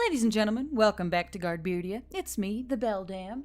Ladies and gentlemen, welcome back to Guardbeardia. It's me, the Beldam,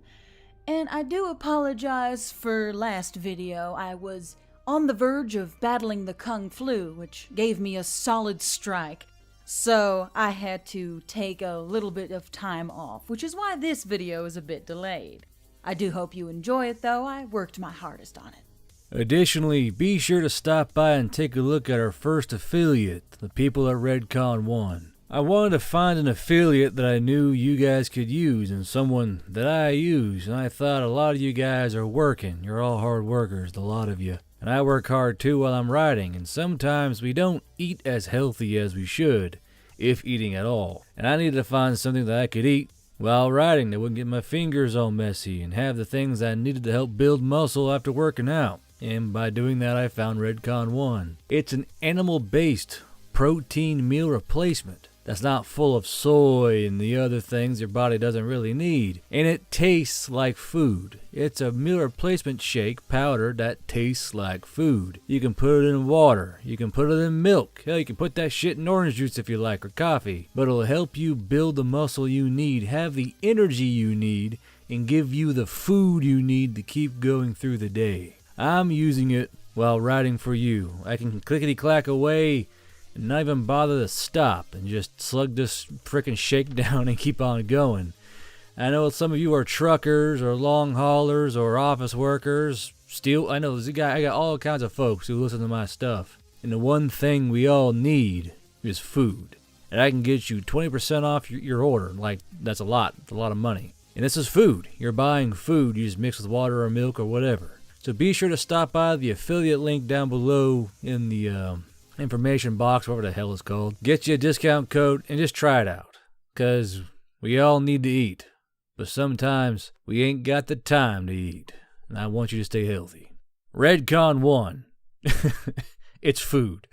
and I do apologize for last video. I was on the verge of battling the Kung Flu, which gave me a solid strike, so I had to take a little bit of time off, which is why this video is a bit delayed. I do hope you enjoy it, though. I worked my hardest on it. Additionally, be sure to stop by and take a look at our first affiliate, the people at Redcon 1. I wanted to find an affiliate that I knew you guys could use and someone that I use, and I thought a lot of you guys are working. You're all hard workers, the lot of you. And I work hard too while I'm riding, and sometimes we don't eat as healthy as we should, if eating at all. And I needed to find something that I could eat while riding that wouldn't get my fingers all messy and have the things I needed to help build muscle after working out. And by doing that, I found Redcon 1. It's an animal-based protein meal replacement that's not full of soy and the other things your body doesn't really need. And it tastes like food. It's a meal replacement shake powder that tastes like food. You can put it in water. You can put it in milk. Hell, you can put that shit in orange juice if you like, or coffee. But it'll help you build the muscle you need, have the energy you need, and give you the food you need to keep going through the day. I'm using it while riding for you. I can clickety-clack away and not even bother to stop and just slug this frickin' shake down and keep on going. I know some of you are truckers or long haulers or office workers. I know I got all kinds of folks who listen to my stuff. And the one thing we all need is food. And I can get you 20% off your order. Like, that's a lot. It's a lot of money. And this is food. You're buying food you just mix with water or milk or whatever. So be sure to stop by the affiliate link down below in the information box, whatever the hell it's called. Get you a discount code and just try it out. Because we all need to eat. But sometimes we ain't got the time to eat. And I want you to stay healthy. Redcon 1. It's food.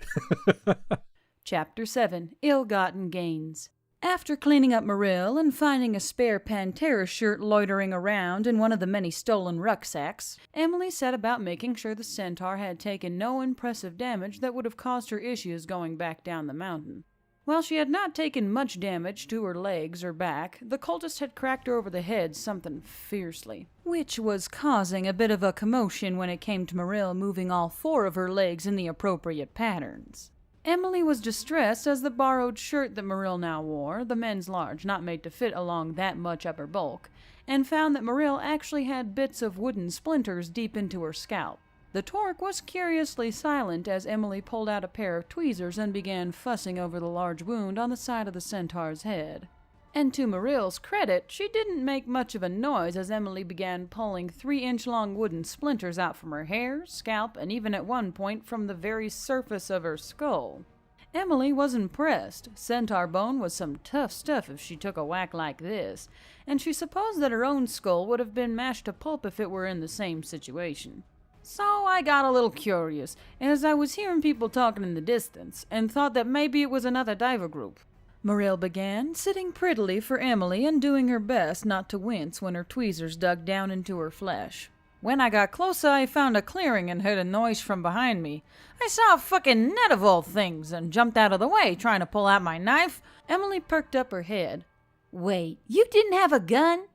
Chapter 7, Ill-Gotten Gains. After cleaning up Marill and finding a spare Pantera shirt loitering around in one of the many stolen rucksacks, Emily set about making sure the centaur had taken no impressive damage that would have caused her issues going back down the mountain. While she had not taken much damage to her legs or back, the cultist had cracked her over the head something fiercely, which was causing a bit of a commotion when it came to Marill moving all 4 of her legs in the appropriate patterns. Emily was distressed as the borrowed shirt that Marill now wore, the men's large, not made to fit along that much upper bulk, and found that Marill actually had bits of wooden splinters deep into her scalp. The torque was curiously silent as Emily pulled out a pair of tweezers and began fussing over the large wound on the side of the centaur's head. And to Marill's credit, she didn't make much of a noise as Emily began pulling 3-inch-long wooden splinters out from her hair, scalp, and even at one point from the very surface of her skull. Emily was impressed. Centaur bone was some tough stuff if she took a whack like this, and she supposed that her own skull would have been mashed to pulp if it were in the same situation. So I got a little curious, as I was hearing people talking in the distance, and thought that maybe it was another diver group. Marill began, sitting prettily for Emily and doing her best not to wince when her tweezers dug down into her flesh. When I got closer, I found a clearing and heard a noise from behind me. I saw a fucking net of all things and jumped out of the way, trying to pull out my knife. Emily perked up her head. Wait, you didn't have a gun?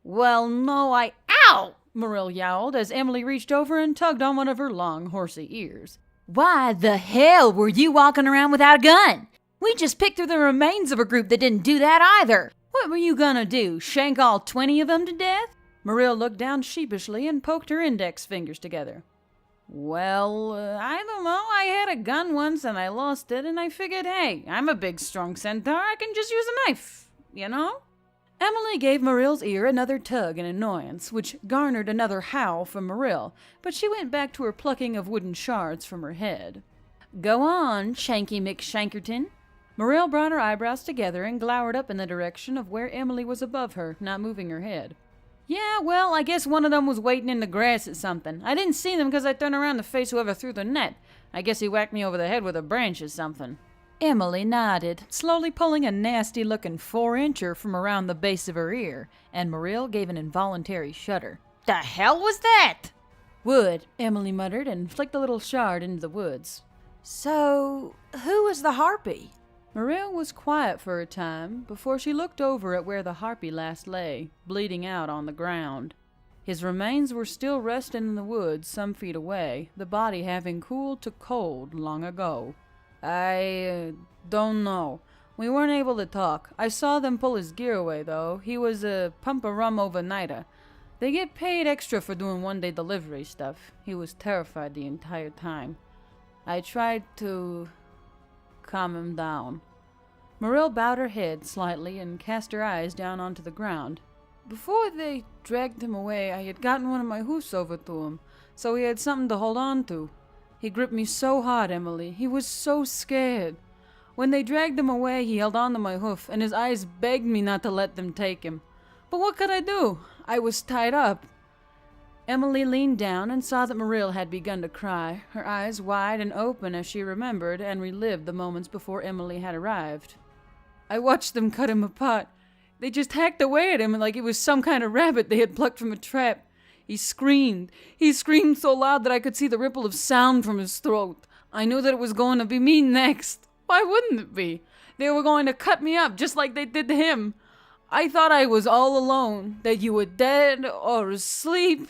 Well, no, Ow! Marill yowled as Emily reached over and tugged on one of her long, horsey ears. Why the hell were you walking around without a gun? We just picked through the remains of a group that didn't do that either. What were you gonna do, shank all 20 of them to death? Marill looked down sheepishly and poked her index fingers together. Well, I don't know. I had a gun once and I lost it, and I figured, hey, I'm a big, strong centaur. I can just use a knife, you know? Emily gave Marill's ear another tug in annoyance, which garnered another howl from Marill, but she went back to her plucking of wooden shards from her head. Go on, Shanky McShankerton. Marill brought her eyebrows together and glowered up in the direction of where Emily was above her, not moving her head. Yeah, well, I guess one of them was waiting in the grass at something. I didn't see them because I turned around to face whoever threw the net. I guess he whacked me over the head with a branch or something. Emily nodded, slowly pulling a nasty-looking 4-incher from around the base of her ear, and Marill gave an involuntary shudder. The hell was that? Wood, Emily muttered and flicked a little shard into the woods. So, who was the harpy? Morel was quiet for a time before she looked over at where the harpy last lay, bleeding out on the ground. His remains were still resting in the woods some feet away, the body having cooled to cold long ago. I don't know. We weren't able to talk. I saw them pull his gear away, though. He was a pump of rum overnighter. They get paid extra for doing one-day delivery stuff. He was terrified the entire time. I tried to calm him down. Morel bowed her head slightly and cast her eyes down onto the ground. Before they dragged him away, I had gotten one of my hoofs over to him, so he had something to hold on to. He gripped me so hard, Emily. He was so scared. When they dragged him away, he held on to my hoof, and his eyes begged me not to let them take him. But what could I do? I was tied up. Emily leaned down and saw that Morel had begun to cry, her eyes wide and open as she remembered and relived the moments before Emily had arrived. I watched them cut him apart. They just hacked away at him like it was some kind of rabbit they had plucked from a trap. He screamed. He screamed so loud that I could see the ripple of sound from his throat. I knew that it was going to be me next. Why wouldn't it be? They were going to cut me up just like they did to him. I thought I was all alone, that you were dead or asleep.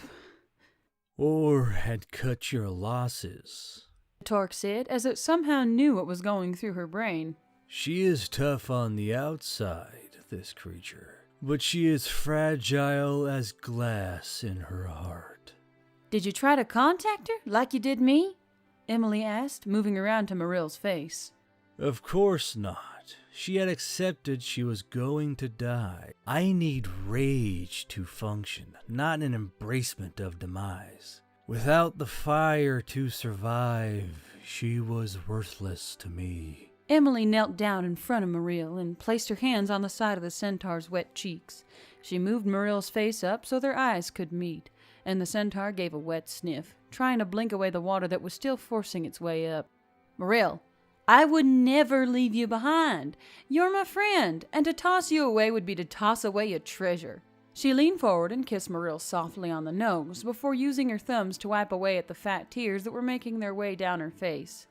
Or had cut your losses, Torque said, as it somehow knew what was going through her brain. She is tough on the outside, this creature, but she is fragile as glass in her heart. Did you try to contact her, like you did me? Emily asked, moving around to Morel's face. Of course not. She had accepted she was going to die. I need rage to function, not an embracement of demise. Without the fire to survive, she was worthless to me. Emily knelt down in front of Morel and placed her hands on the side of the centaur's wet cheeks. She moved Morel's face up so their eyes could meet, and the centaur gave a wet sniff, trying to blink away the water that was still forcing its way up. Morel, I would never leave you behind. You're my friend, and to toss you away would be to toss away a treasure. She leaned forward and kissed Morel softly on the nose before using her thumbs to wipe away at the fat tears that were making their way down her face.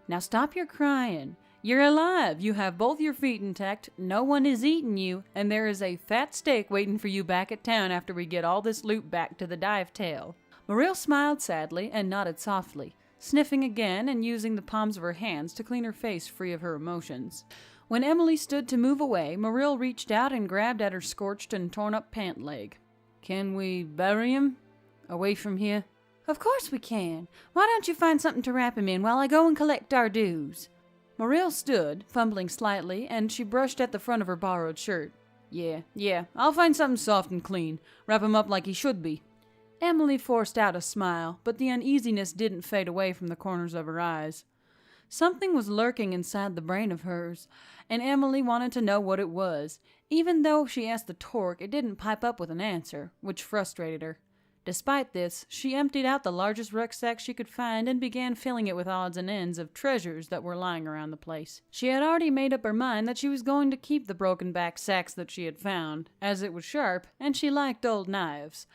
Now stop your crying. You're alive. You have both your feet intact. No one is eating you, and there is a fat steak waiting for you back at town after we get all this loot back to the dive tail. Morel smiled sadly and nodded softly, sniffing again and using the palms of her hands to clean her face free of her emotions. When Emily stood to move away, Morel reached out and grabbed at her scorched and torn-up pant leg. Can we bury him? Away from here? Of course we can. Why don't you find something to wrap him in while I go and collect our dues? Morel stood, fumbling slightly, and she brushed at the front of her borrowed shirt. Yeah, I'll find something soft and clean. Wrap him up like he should be. Emily forced out a smile, but the uneasiness didn't fade away from the corners of her eyes. Something was lurking inside the brain of hers, and Emily wanted to know what it was. Even though she asked the Torque, it didn't pipe up with an answer, which frustrated her. Despite this, she emptied out the largest rucksack she could find and began filling it with odds and ends of treasures that were lying around the place. She had already made up her mind that she was going to keep the broken-back sacks that she had found, as it was sharp, and she liked old knives.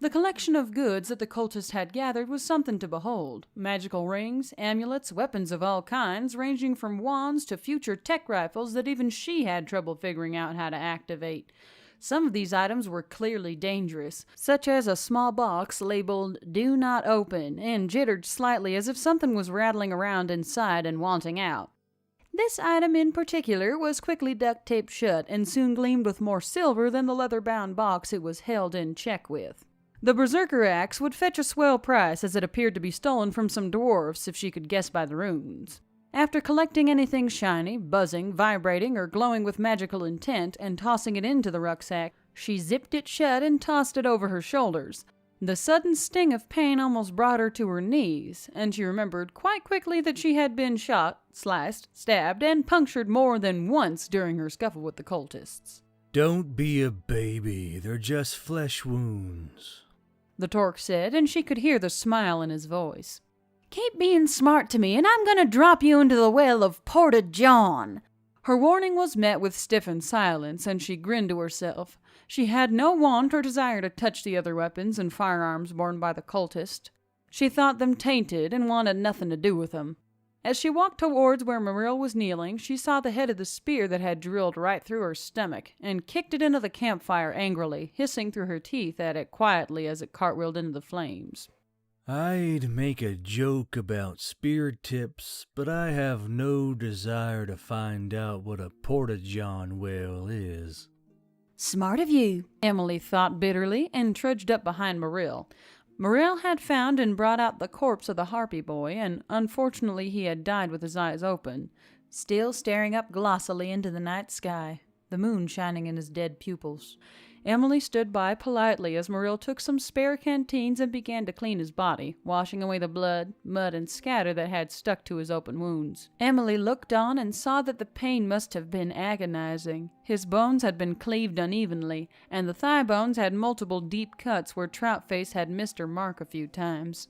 The collection of goods that the cultists had gathered was something to behold. Magical rings, amulets, weapons of all kinds, ranging from wands to future tech rifles that even she had trouble figuring out how to activate. Some of these items were clearly dangerous, such as a small box labeled "Do Not Open" and jittered slightly as if something was rattling around inside and wanting out. This item in particular was quickly duct-taped shut and soon gleamed with more silver than the leather-bound box it was held in check with. The berserker axe would fetch a swell price as it appeared to be stolen from some dwarfs if she could guess by the runes. After collecting anything shiny, buzzing, vibrating, or glowing with magical intent and tossing it into the rucksack, she zipped it shut and tossed it over her shoulders. The sudden sting of pain almost brought her to her knees, and she remembered quite quickly that she had been shot, sliced, stabbed, and punctured more than once during her scuffle with the cultists. Don't be a baby, they're just flesh wounds, the Torque said, and she could hear the smile in his voice. Keep being smart to me, and I'm going to drop you into the well of Porta John. Her warning was met with stiffened silence, and she grinned to herself. She had no want or desire to touch the other weapons and firearms borne by the cultist. She thought them tainted and wanted nothing to do with them. As she walked towards where Muriel was kneeling, she saw the head of the spear that had drilled right through her stomach, and kicked it into the campfire angrily, hissing through her teeth at it quietly as it cartwheeled into the flames. I'd make a joke about spear tips, but I have no desire to find out what a porta-john whale is. Smart of you, Emily thought bitterly, and trudged up behind Muriel. Muriel had found and brought out the corpse of the harpy boy, and unfortunately he had died with his eyes open, still staring up glossily into the night sky, the moon shining in his dead pupils. Emily stood by politely as Muriel took some spare canteens and began to clean his body, washing away the blood, mud, and scatter that had stuck to his open wounds. Emily looked on and saw that the pain must have been agonizing. His bones had been cleaved unevenly, and the thigh bones had multiple deep cuts where Troutface had missed her mark a few times.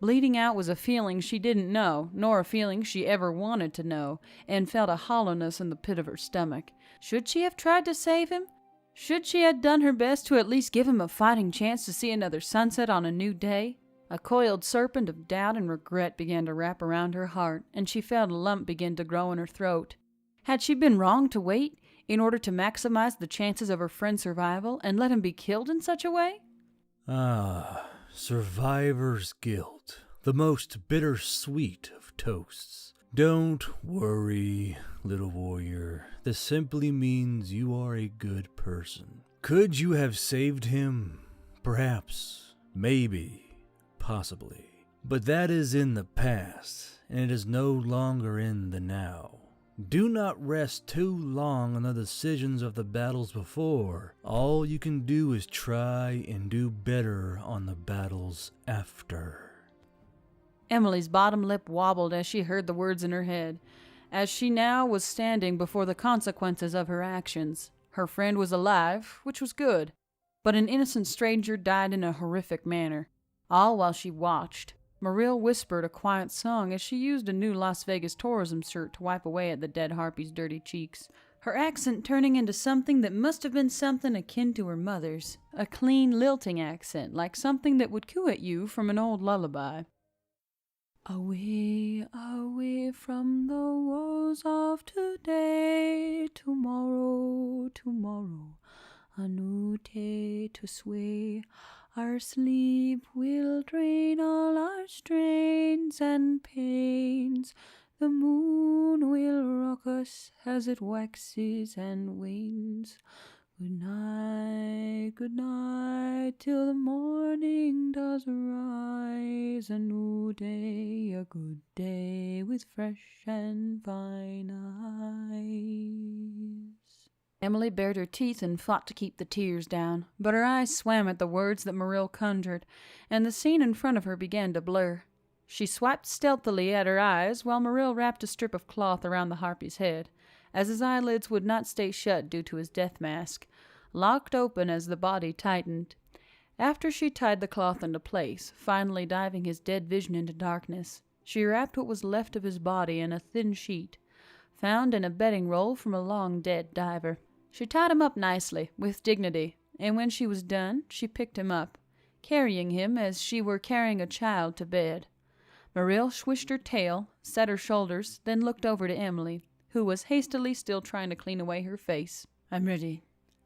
Bleeding out was a feeling she didn't know, nor a feeling she ever wanted to know, and felt a hollowness in the pit of her stomach. Should she have tried to save him? Should she have done her best to at least give him a fighting chance to see another sunset on a new day? A coiled serpent of doubt and regret began to wrap around her heart, and she felt a lump begin to grow in her throat. Had she been wrong to wait, in order to maximize the chances of her friend's survival, and let him be killed in such a way? Ah, survivor's guilt, the most bittersweet of toasts. Don't worry, little warrior. This simply means you are a good person. Could you have saved him? Perhaps. Maybe. Possibly. But that is in the past, and it is no longer in the now. Do not rest too long on the decisions of the battles before. All you can do is try and do better on the battles after. Emily's bottom lip wobbled as she heard the words in her head, as she now was standing before the consequences of her actions. Her friend was alive, which was good, but an innocent stranger died in a horrific manner. All while she watched, Muriel whispered a quiet song as she used a new Las Vegas tourism shirt to wipe away at the dead harpy's dirty cheeks, her accent turning into something that must have been something akin to her mother's, a clean, lilting accent, like something that would coo at you from an old lullaby. Away, away from the woes of today, tomorrow, tomorrow, a new day to sway. Our sleep will drain all our strains and pains. The moon will rock us as it waxes and wanes. Good night, till the morning does rise. A new day, a good day, with fresh and fine eyes. Emily bared her teeth and fought to keep the tears down, but her eyes swam at the words that Muriel conjured, and the scene in front of her began to blur. She swiped stealthily at her eyes while Muriel wrapped a strip of cloth around the harpy's head, as his eyelids would not stay shut due to his death mask, locked open as the body tightened. After she tied the cloth into place, finally diving his dead vision into darkness, she wrapped what was left of his body in a thin sheet, found in a bedding roll from a long-dead diver. She tied him up nicely, with dignity, and when she was done, she picked him up, carrying him as she were carrying a child to bed. Muriel swished her tail, set her shoulders, then looked over to Emily, who was hastily still trying to clean away her face. "I'm ready,"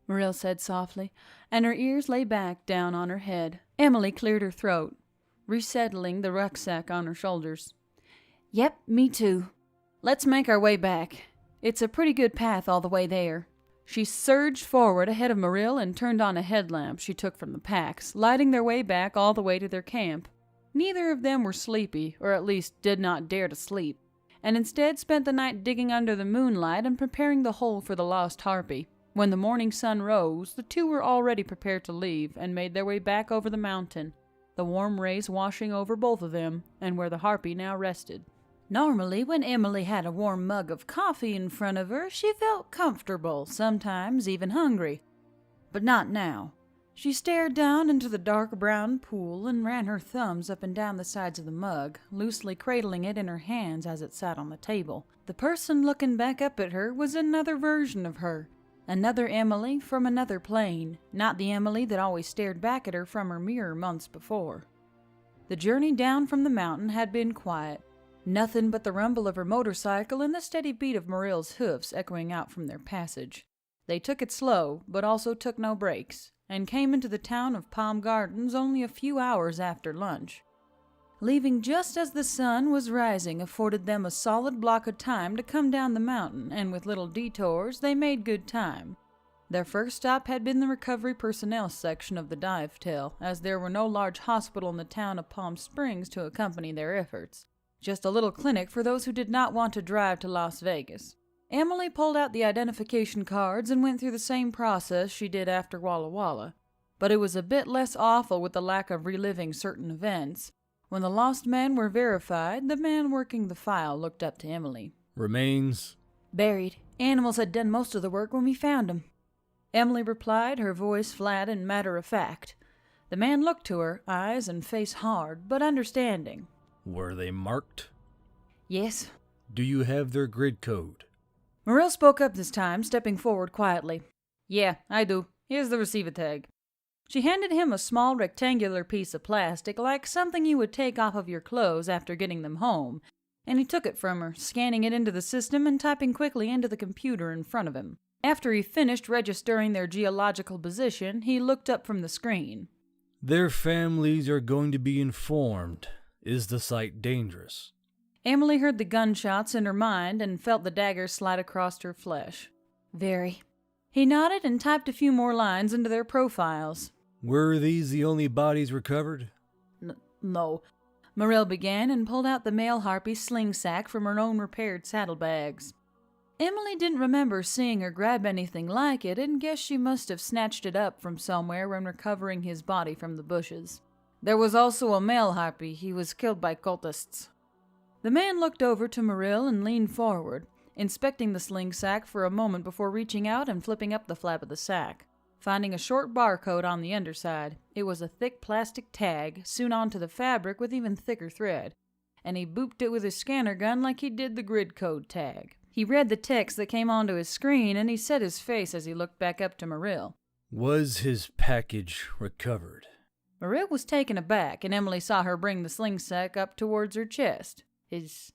Muriel said softly, and her ears lay back down on her head. Emily cleared her throat, resettling the rucksack on her shoulders. "Yep, me too. Let's make our way back. It's a pretty good path all the way there." She surged forward ahead of Muriel and turned on a headlamp she took from the packs, lighting their way back all the way to their camp. Neither of them were sleepy, or at least did not dare to sleep, and instead spent the night digging under the moonlight and preparing the hole for the lost harpy. When the morning sun rose, the two were already prepared to leave and made their way back over the mountain, the warm rays washing over both of them, and where the harpy now rested. Normally, when Emily had a warm mug of coffee in front of her, she felt comfortable, sometimes even hungry. But not now. She stared down into the dark brown pool and ran her thumbs up and down the sides of the mug, loosely cradling it in her hands as it sat on the table. The person looking back up at her was another version of her. Another Emily from another plane, not the Emily that always stared back at her from her mirror months before. The journey down from the mountain had been quiet. Nothing but the rumble of her motorcycle and the steady beat of Morill's hoofs echoing out from their passage. They took it slow, but also took no breaks, and came into the town of Palm Gardens only a few hours after lunch. Leaving just as the sun was rising afforded them a solid block of time to come down the mountain, and with little detours they made good time. Their first stop had been the recovery personnel section of the dive tail, as there were no large hospital in the town of Palm Springs to accompany their efforts. Just a little clinic for those who did not want to drive to Las Vegas. Emily pulled out the identification cards and went through the same process she did after Walla Walla, but it was a bit less awful with the lack of reliving certain events. When the lost men were verified, the man working the file looked up to Emily. Remains? Buried. Animals had done most of the work when we found them. Emily replied, her voice flat and matter-of-fact. The man looked to her, eyes and face hard, but understanding. Were they marked? Yes. Do you have their grid code? Muriel spoke up this time, stepping forward quietly. Yeah, I do. Here's the receiver tag. She handed him a small rectangular piece of plastic, like something you would take off of your clothes after getting them home, and he took it from her, scanning it into the system and typing quickly into the computer in front of him. After he finished registering their geological position, he looked up from the screen. Their families are going to be informed. Is the site dangerous? Emily heard the gunshots in her mind and felt the dagger slide across her flesh. Very. He nodded and typed a few more lines into their profiles. Were these the only bodies recovered? No. Morell began and pulled out the male harpy's sling sack from her own repaired saddlebags. Emily didn't remember seeing her grab anything like it and guessed she must have snatched it up from somewhere when recovering his body from the bushes. There was also a male harpy. He was killed by cultists. The man looked over to Morell and leaned forward, inspecting the sling sack for a moment before reaching out and flipping up the flap of the sack. Finding a short barcode on the underside, it was a thick plastic tag sewn onto the fabric with even thicker thread, and he booped it with his scanner gun like he did the grid code tag. He read the text that came onto his screen, and he set his face as he looked back up to Morell. Was his package recovered? Morell was taken aback, and Emily saw her bring the sling sack up towards her chest. His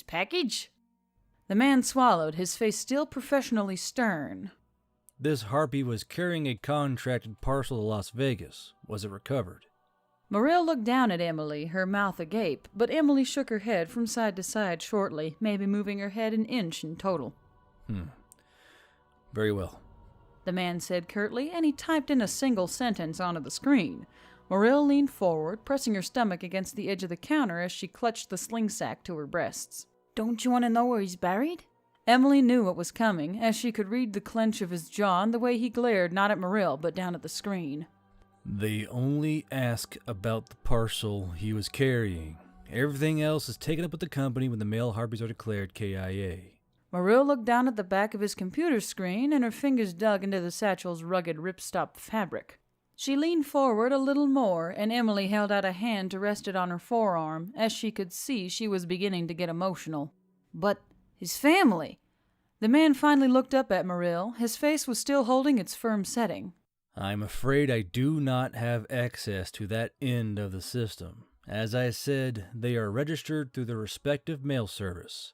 package? The man swallowed, his face still professionally stern. This harpy was carrying a contracted parcel to Las Vegas. Was it recovered? Morell looked down at Emily, her mouth agape, but Emily shook her head from side to side shortly, maybe moving her head an inch in total. Very well, the man said curtly, and he typed in a single sentence onto the screen. Morell leaned forward, pressing her stomach against the edge of the counter as she clutched the sling sack to her breasts. Don't you want to know where he's buried? Emily knew what was coming, as she could read the clench of his jaw and the way he glared not at Morell but down at the screen. They only ask about the parcel he was carrying. Everything else is taken up with the company when the male harpies are declared KIA. Morell looked down at the back of his computer screen, and her fingers dug into the satchel's rugged ripstop fabric. She leaned forward a little more, and Emily held out a hand to rest it on her forearm, as she could see she was beginning to get emotional. But his family! The man finally looked up at Morell. His face was still holding its firm setting. I'm afraid I do not have access to that end of the system. As I said, they are registered through their respective mail service.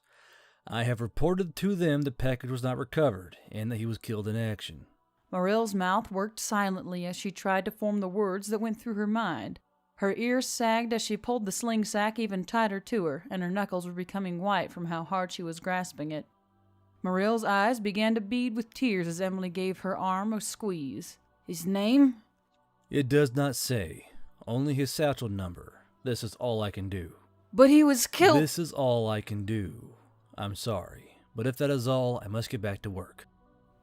I have reported to them the package was not recovered, and that he was killed in action. Morell's mouth worked silently as she tried to form the words that went through her mind. Her ears sagged as she pulled the sling sack even tighter to her, and her knuckles were becoming white from how hard she was grasping it. Morell's eyes began to bead with tears as Emily gave her arm a squeeze. His name? It does not say. Only his satchel number. This is all I can do. But he was killed. This is all I can do. I'm sorry, but if that is all, I must get back to work.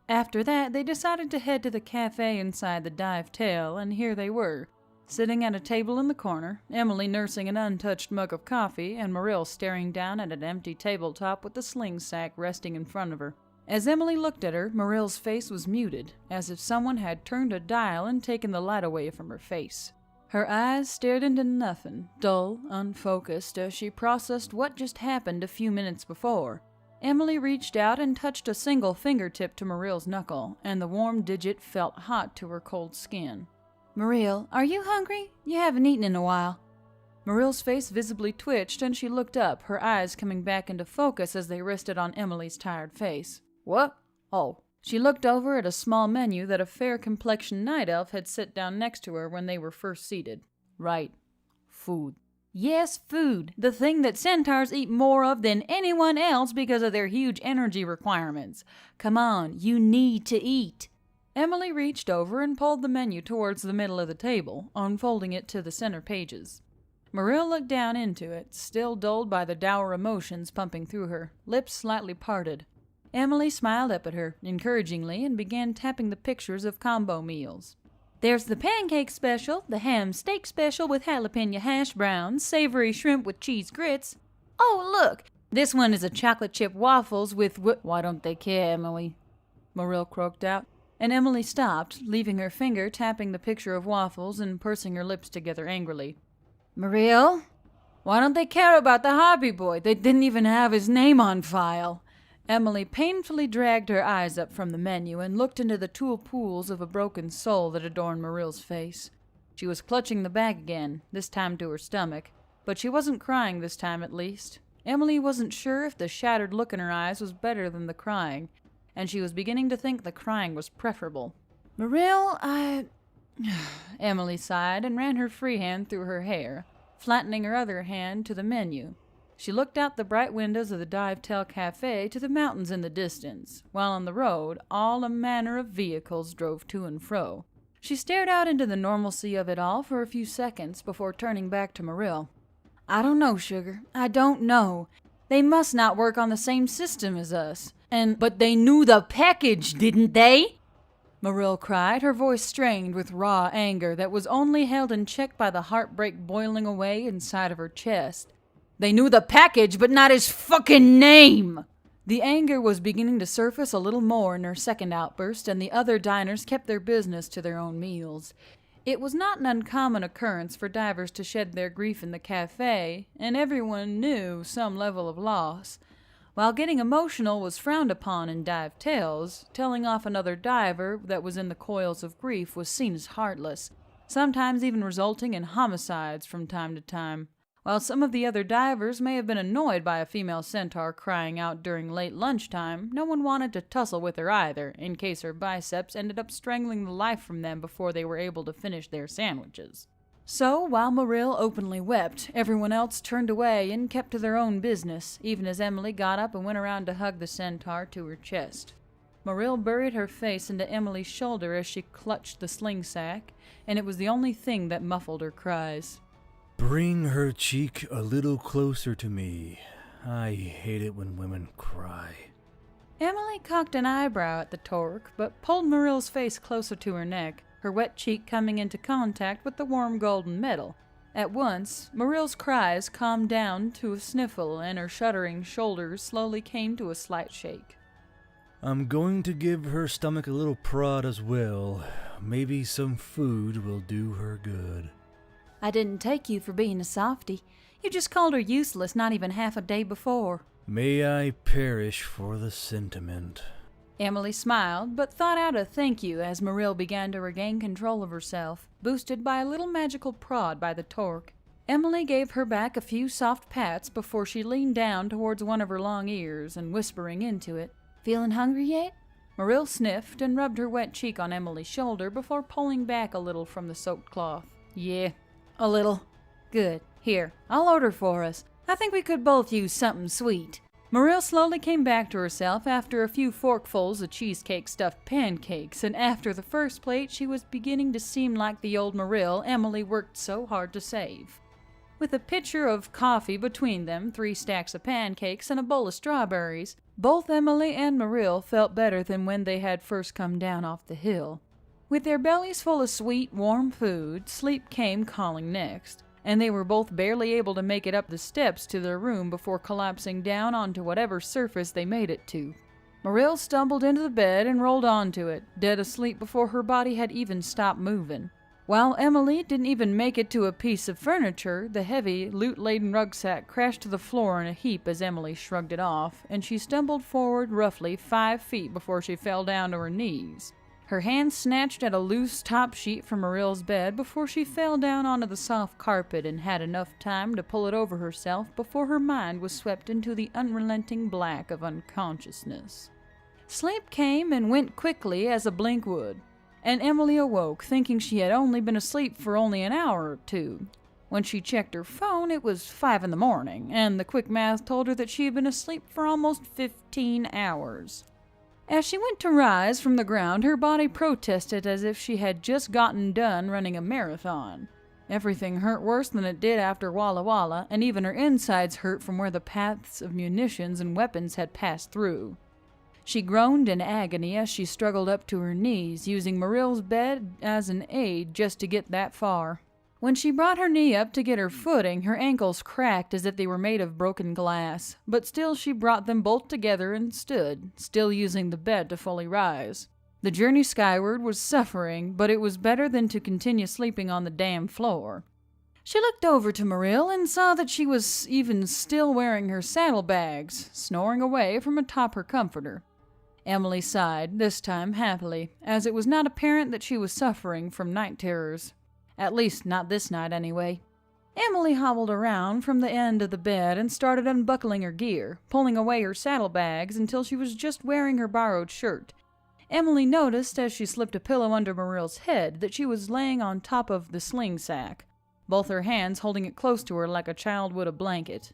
After that, they decided to head to the cafe inside the dive tail, and here they were, sitting at a table in the corner, Emily nursing an untouched mug of coffee, and Morell staring down at an empty tabletop with the sling sack resting in front of her. As Emily looked at her, Morell's face was muted, as if someone had turned a dial and taken the light away from her face. Her eyes stared into nothing, dull, unfocused, as she processed what just happened a few minutes before. Emily reached out and touched a single fingertip to Morell's knuckle, and the warm digit felt hot to her cold skin. Morell, are you hungry? You haven't eaten in a while. Marill's face visibly twitched, and she looked up, her eyes coming back into focus as they rested on Emily's tired face. What? Oh. She looked over at a small menu that a fair-complexioned night elf had set down next to her when they were first seated. Right. Food. Yes, food. The thing that centaurs eat more of than anyone else because of their huge energy requirements. Come on, you need to eat. Emily reached over and pulled the menu towards the middle of the table, unfolding it to the center pages. Marill looked down into it, still dulled by the dour emotions pumping through her, lips slightly parted. Emily smiled up at her, encouragingly, and began tapping the pictures of combo meals. There's the pancake special, the ham steak special with jalapeno hash browns, savory shrimp with cheese grits. Oh, look! This one is a chocolate chip waffles with Why don't they care, Emily? Marill croaked out, and Emily stopped, leaving her finger tapping the picture of waffles and pursing her lips together angrily. Marill? Why don't they care about the hobby boy? They didn't even have his name on file. Emily painfully dragged her eyes up from the menu and looked into the tulle pools of a broken soul that adorned Marill's face. She was clutching the bag again, this time to her stomach, but she wasn't crying this time at least. Emily wasn't sure if the shattered look in her eyes was better than the crying, and she was beginning to think the crying was preferable. Marill, Emily sighed and ran her free hand through her hair, flattening her other hand to the menu. She looked out the bright windows of the Dive-Tail Cafe to the mountains in the distance, while on the road all a manner of vehicles drove to and fro. She stared out into the normalcy of it all for a few seconds before turning back to Marill. I don't know, Sugar. I don't know. They must not work on the same system as us. But they knew the package, didn't they? Marill cried, her voice strained with raw anger that was only held in check by the heartbreak boiling away inside of her chest. They knew the package, but not his fucking name! The anger was beginning to surface a little more in her second outburst, and the other diners kept their business to their own meals. It was not an uncommon occurrence for divers to shed their grief in the cafe, and everyone knew some level of loss. While getting emotional was frowned upon in dive tales, telling off another diver that was in the coils of grief was seen as heartless, sometimes even resulting in homicides from time to time. While some of the other divers may have been annoyed by a female centaur crying out during late lunchtime, no one wanted to tussle with her either, in case her biceps ended up strangling the life from them before they were able to finish their sandwiches. So, while Marill openly wept, everyone else turned away and kept to their own business, even as Emily got up and went around to hug the centaur to her chest. Marill buried her face into Emily's shoulder as she clutched the sling sack, and it was the only thing that muffled her cries. Bring her cheek a little closer to me. I hate it when women cry. Emily cocked an eyebrow at the torque, but pulled Marill's face closer to her neck, her wet cheek coming into contact with the warm golden metal. At once, Marill's cries calmed down to a sniffle, and her shuddering shoulders slowly came to a slight shake. I'm going to give her stomach a little prod as well. Maybe some food will do her good. I didn't take you for being a softy. You just called her useless not even half a day before. May I perish for the sentiment. Emily smiled, but thought out a thank you as Marill began to regain control of herself, boosted by a little magical prod by the torque. Emily gave her back a few soft pats before she leaned down towards one of her long ears and whispering into it, Feeling hungry yet? Marill sniffed and rubbed her wet cheek on Emily's shoulder before pulling back a little from the soaked cloth. Yeah, a little. Good. Here, I'll order for us. I think we could both use something sweet. Marill slowly came back to herself after a few forkfuls of cheesecake-stuffed pancakes, and after the first plate she was beginning to seem like the old Marill Emily worked so hard to save. With a pitcher of coffee between them, 3 stacks of pancakes, and a bowl of strawberries, both Emily and Marill felt better than when they had first come down off the hill. With their bellies full of sweet, warm food, sleep came calling next, and they were both barely able to make it up the steps to their room before collapsing down onto whatever surface they made it to. Marill stumbled into the bed and rolled onto it, dead asleep before her body had even stopped moving. While Emily didn't even make it to a piece of furniture, the heavy, loot-laden rucksack crashed to the floor in a heap as Emily shrugged it off, and she stumbled forward roughly 5 feet before she fell down to her knees. Her hand snatched at a loose top sheet from Marill's bed before she fell down onto the soft carpet and had enough time to pull it over herself before her mind was swept into the unrelenting black of unconsciousness. Sleep came and went quickly as a blink would, and Emily awoke thinking she had only been asleep for only an hour or two. When she checked her phone, it was 5 in the morning, and the quick math told her that she had been asleep for almost 15 hours. As she went to rise from the ground, her body protested as if she had just gotten done running a marathon. Everything hurt worse than it did after Walla Walla, and even her insides hurt from where the paths of munitions and weapons had passed through. She groaned in agony as she struggled up to her knees, using Marill's bed as an aid just to get that far. When she brought her knee up to get her footing, her ankles cracked as if they were made of broken glass, but still she brought them both together and stood, still using the bed to fully rise. The journey skyward was suffering, but it was better than to continue sleeping on the damn floor. She looked over to Marill and saw that she was even still wearing her saddlebags, snoring away from atop her comforter. Emily sighed, this time happily, as it was not apparent that she was suffering from night terrors. At least, not this night, anyway. Emily hobbled around from the end of the bed and started unbuckling her gear, pulling away her saddlebags until she was just wearing her borrowed shirt. Emily noticed, as she slipped a pillow under Marill's head, that she was laying on top of the sling sack, both her hands holding it close to her like a child would a blanket.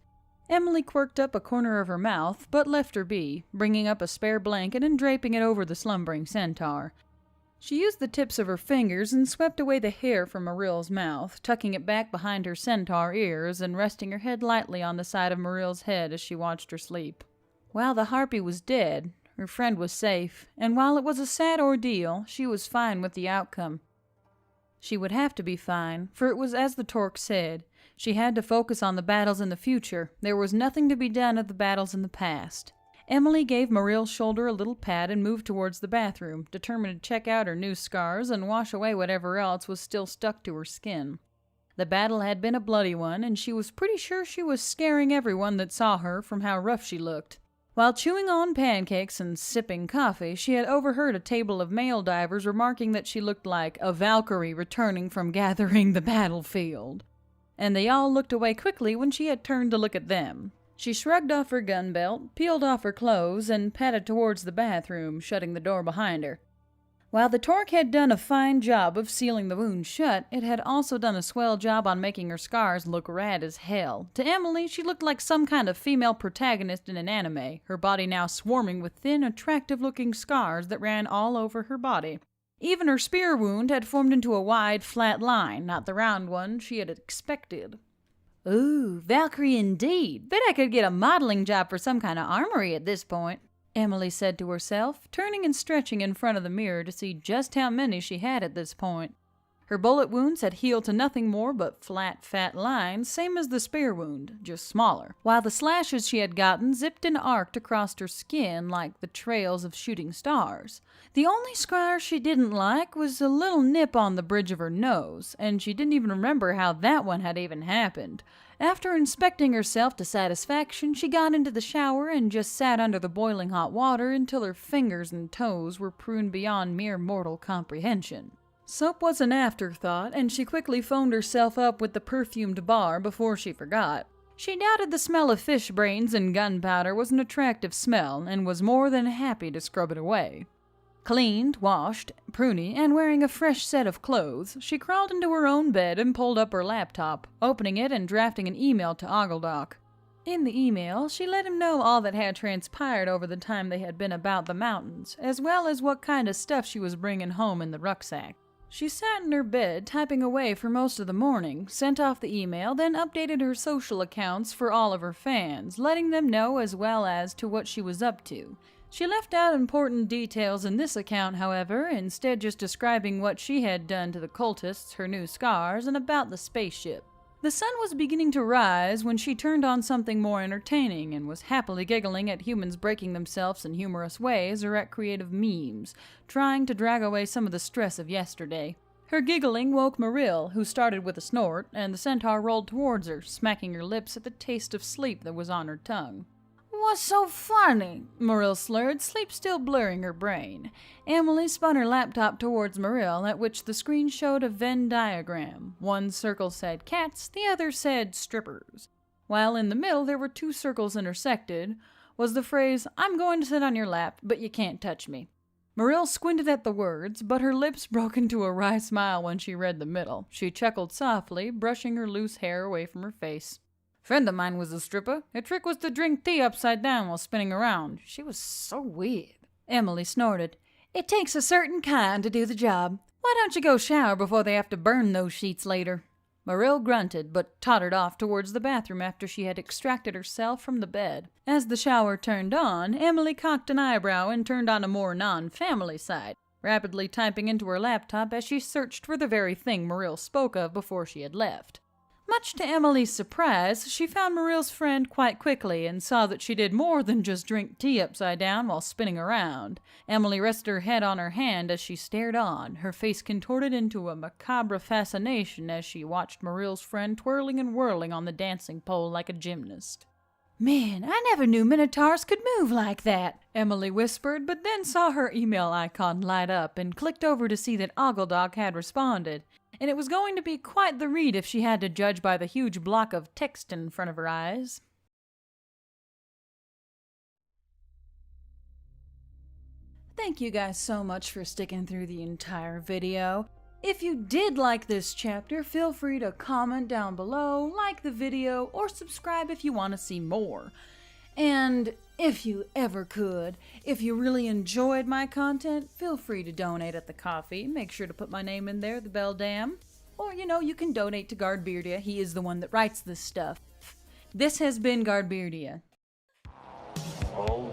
Emily quirked up a corner of her mouth, but left her be, bringing up a spare blanket and draping it over the slumbering centaur. She used the tips of her fingers and swept away the hair from Marill's mouth, tucking it back behind her centaur ears and resting her head lightly on the side of Marill's head as she watched her sleep. While the harpy was dead, her friend was safe, and while it was a sad ordeal, she was fine with the outcome. She would have to be fine, for it was as the Torque said. She had to focus on the battles in the future. There was nothing to be done of the battles in the past. Emily gave Marill's shoulder a little pat and moved towards the bathroom, determined to check out her new scars and wash away whatever else was still stuck to her skin. The battle had been a bloody one, and she was pretty sure she was scaring everyone that saw her from how rough she looked. While chewing on pancakes and sipping coffee, she had overheard a table of male divers remarking that she looked like a Valkyrie returning from gathering the battlefield. And they all looked away quickly when she had turned to look at them. She shrugged off her gun belt, peeled off her clothes, and padded towards the bathroom, shutting the door behind her. While the Torque had done a fine job of sealing the wound shut, it had also done a swell job on making her scars look rad as hell. To Emily, she looked like some kind of female protagonist in an anime, her body now swarming with thin, attractive-looking scars that ran all over her body. Even her spear wound had formed into a wide, flat line, not the round one she had expected. Ooh, Valkyrie indeed. Bet I could get a modeling job for some kind of armory at this point, Emily said to herself, turning and stretching in front of the mirror to see just how many she had at this point. Her bullet wounds had healed to nothing more but flat, fat lines, same as the spear wound, just smaller, while the slashes she had gotten zipped and arced across her skin like the trails of shooting stars. The only scar she didn't like was a little nip on the bridge of her nose, and she didn't even remember how that one had even happened. After inspecting herself to satisfaction, she got into the shower and just sat under the boiling hot water until her fingers and toes were pruned beyond mere mortal comprehension. Soap was an afterthought, and she quickly phoned herself up with the perfumed bar before she forgot. She doubted the smell of fish brains and gunpowder was an attractive smell, and was more than happy to scrub it away. Cleaned, washed, pruny, and wearing a fresh set of clothes, she crawled into her own bed and pulled up her laptop, opening it and drafting an email to Ogledock. In the email, she let him know all that had transpired over the time they had been about the mountains, as well as what kind of stuff she was bringing home in the rucksack. She sat in her bed, typing away for most of the morning, sent off the email, then updated her social accounts for all of her fans, letting them know as well as to what she was up to. She left out important details in this account, however, instead just describing what she had done to the cultists, her new scars, and about the spaceship. The sun was beginning to rise when she turned on something more entertaining and was happily giggling at humans breaking themselves in humorous ways or at creative memes, trying to drag away some of the stress of yesterday. Her giggling woke Marill, who started with a snort, and the centaur rolled towards her, smacking her lips at the taste of sleep that was on her tongue. What's so funny? Maril slurred, sleep still blurring her brain. Emily spun her laptop towards Maril, at which the screen showed a Venn diagram. One circle said cats, the other said strippers. While in the middle there were two circles intersected, was the phrase, I'm going to sit on your lap, but you can't touch me. Maril squinted at the words, but her lips broke into a wry smile when she read the middle. She chuckled softly, brushing her loose hair away from her face. Friend of mine was a stripper. Her trick was to drink tea upside down while spinning around. She was so weird. Emily snorted. It takes a certain kind to do the job. Why don't you go shower before they have to burn those sheets later? Maril grunted, but tottered off towards the bathroom after she had extracted herself from the bed. As the shower turned on, Emily cocked an eyebrow and turned on a more non-family side, rapidly typing into her laptop as she searched for the very thing Maril spoke of before she had left. Much to Emily's surprise, she found Maril's friend quite quickly and saw that she did more than just drink tea upside down while spinning around. Emily rested her head on her hand as she stared on, her face contorted into a macabre fascination as she watched Maril's friend twirling and whirling on the dancing pole like a gymnast. Man, I never knew minotaurs could move like that, Emily whispered, but then saw her email icon light up and clicked over to see that Ogledog had responded. And it was going to be quite the read if she had to judge by the huge block of text in front of her eyes. Thank you guys so much for sticking through the entire video. If you did like this chapter, feel free to comment down below, like the video, or subscribe if you want to see more. And if you ever could, if you really enjoyed my content, feel free to donate at the coffee. Make sure to put my name in there, the Beldam. Or, you can donate to Guardbeardia. He is the one that writes this stuff. This has been Guardbeardia. Oh.